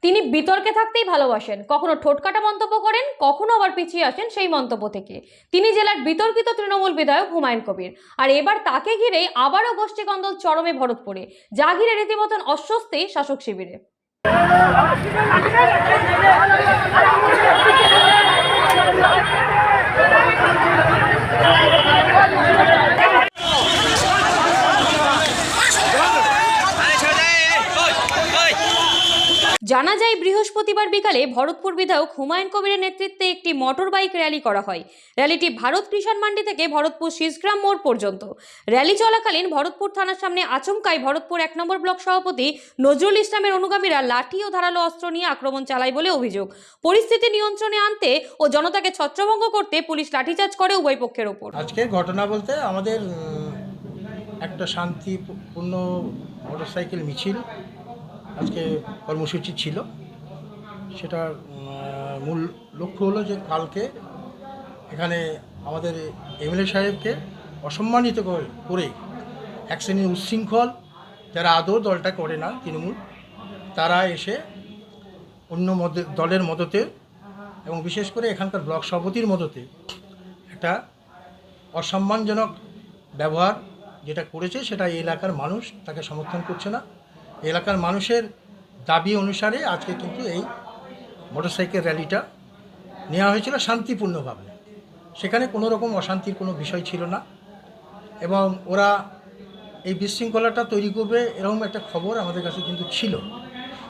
তিনি বিতর্কে থাকতেই ভালোবাসেন, কখনো ঠোঁটকাটা মন্তব্য করেন, কখনো আবার পিছিয়ে আসেন সেই মন্তব্য থেকে। তিনি জেলার বিতর্কিত তৃণমূল বিধায়ক হুমায়ুন কবির, আর এবার তাকে ঘিরেই আবারও গোষ্ঠীকন্দল চরমে ভরতপুরে, যা ঘিরে রীতিমতন অস্বস্তি শাসক শিবিরে। জানা যায়, বৃহস্পতিবার বিকালে ভরতপুর বিধায়ক হুমায়ুন কবিরের নেতৃত্বে একটি মোটর বাইক র্যালি করা হয়। র্যালিটি ভারত কিষাণ মান্ডি থেকে ভরতপুর শীষগ্রাম মোড় পর্যন্ত। র্যালি চলাকালীন ভরতপুর থানার সামনে আচমকাই ভরতপুর 1 নম্বর ব্লক সভাপতি নজরুল ইসলামের অনুগামীরা লাঠি ও ধারালো অস্ত্র নিয়ে আক্রমণ চালায় বলে অভিযোগ। পরিস্থিতি নিয়ন্ত্রণে আনতে ও জনতাকে ছত্রভঙ্গ করতে পুলিশ লাঠিচার্জ করে উভয় পক্ষের ওপর। আজকের ঘটনা বলতে আমাদের একটা শান্তিপূর্ণ মোটরসাইকেল মিছিল আজকে কর্মসূচি ছিল। সেটার মূল লক্ষ্য হলো যে কালকে এখানে আমাদের এমএলএ সাহেবকে অসম্মানিত করে এক শ্রেণীর উচ্ছৃঙ্খল, যারা আদৌ দলটা করে না তৃণমূল, তারা এসে অন্য দলের মদতে এবং বিশেষ করে এখানকার ব্লক সভাপতির মদতে একটা অসম্মানজনক ব্যবহার যেটা করেছে, সেটা এই এলাকার মানুষ তাকে সমর্থন করছে না। এলাকার মানুষের দাবি অনুসারে আজকে কিন্তু এই মোটরসাইকেল র্যালিটা নেওয়া হয়েছিল শান্তিপূর্ণভাবে। সেখানে কোনো রকম অশান্তির কোনো বিষয় ছিল না এবং ওরা এই বিশৃঙ্খলাটা তৈরি করবে এরকম একটা খবর আমাদের কাছে কিন্তু ছিল।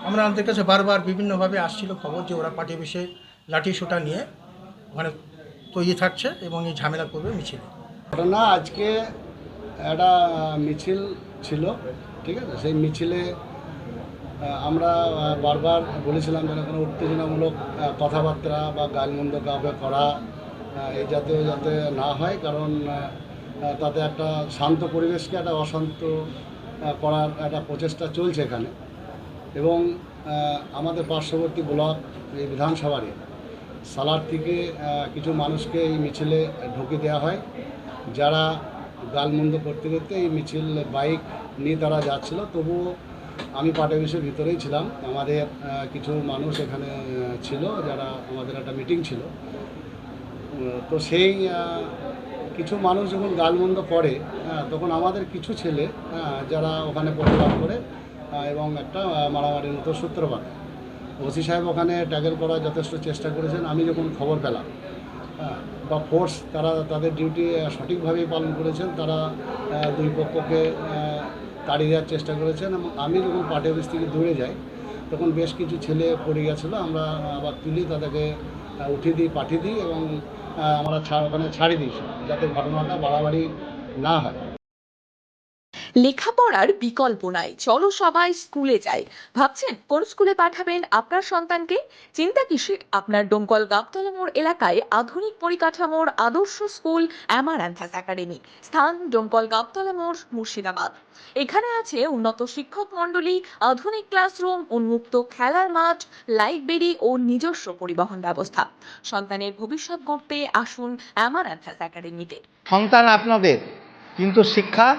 আমাদের কাছে বারবার বিভিন্নভাবে আসছিল খবর যে ওরা পার্টি বেশে লাঠি সোটা নিয়ে ওখানে তৈরি থাকছে এবং এই ঝামেলা করবে মিছিলে। ঘটনা আজকে একটা মিছিল ছিল, ঠিক আছে। সেই মিছিলে আমরা বারবার বলেছিলাম যেন কোনো উত্তেজনামূলক কথাবার্তা বা গালমন্দ কাউকে করা এই জাতীয় যাতে না হয়, কারণ তাতে একটা শান্ত পরিবেশকে একটা অশান্ত করার একটা প্রচেষ্টা চলছে এখানে। এবং আমাদের পার্শ্ববর্তী ব্লক এই বিধানসভারই সালার থেকে কিছু মানুষকে এই মিছিলে ঢুকে দেওয়া হয়, যারা গালমন্দ করতে করতে এই মিছিল বাইক নিয়ে তারা যাচ্ছিল। তবুও আমি পার্টি অফিসের ভিতরেই ছিলাম, আমাদের কিছু মানুষ এখানে ছিল, যারা আমাদের একটা মিটিং ছিল। তো সেই কিছু মানুষ যখন গালমন্দ করে তখন আমাদের কিছু ছেলে যারা ওখানে প্রতিবাদ করে এবং একটা মারামারির মতো সূত্রপাত। ওসি সাহেব ওখানে ট্যাগেল করার যথেষ্ট চেষ্টা করেছেন। আমি যখন খবর পেলাম বা ফোর্স তারা তাদের ডিউটি সঠিকভাবেই পালন করেছেন, তারা দুই পক্ষকে তাড়িয়ে দেওয়ার চেষ্টা করেছেন। এবং আমি যখন পার্টি অফিস থেকে দূরে যাই তখন বেশ কিছু ছেলে পড়ে গেছিলো, আমরা আবার তুলি তাদেরকে উঠিয়ে দিই, পাঠিয়ে দিই এবং আমরা ওখানে ছাড়িয়ে দিই, যাতে ঘটনাটা বাড়াবাড়ি না হয়। লেখাপড়ার বিকল্প নাই, চলো সবাই স্কুলে যাই। ভাবছেন কোন স্কুলে পাঠাবেন আপনার সন্তানকে? চিন্তা কিসের, আপনার ডোমকল গাবতলা মোড় এলাকায় আধুনিক পরিকাঠামোর আদর্শ স্কুল অ্যামারান্থাস একাডেমি। স্থান ডোমকল গাবতলা মোড়, মুর্শিদাবাদ। এখানে আছে উন্নত শিক্ষক মণ্ডলী, আধুনিক ক্লাসরুম, উন্মুক্ত খেলার মাঠ, লাইব্রেরি ও নিজস্ব পরিবহন ব্যবস্থা। সন্তানের ভবিষ্যৎ গড়তে আসুন অ্যামারান্থাস একাডেমিতে। সন্তান আপনাদের, কিন্তু শিক্ষা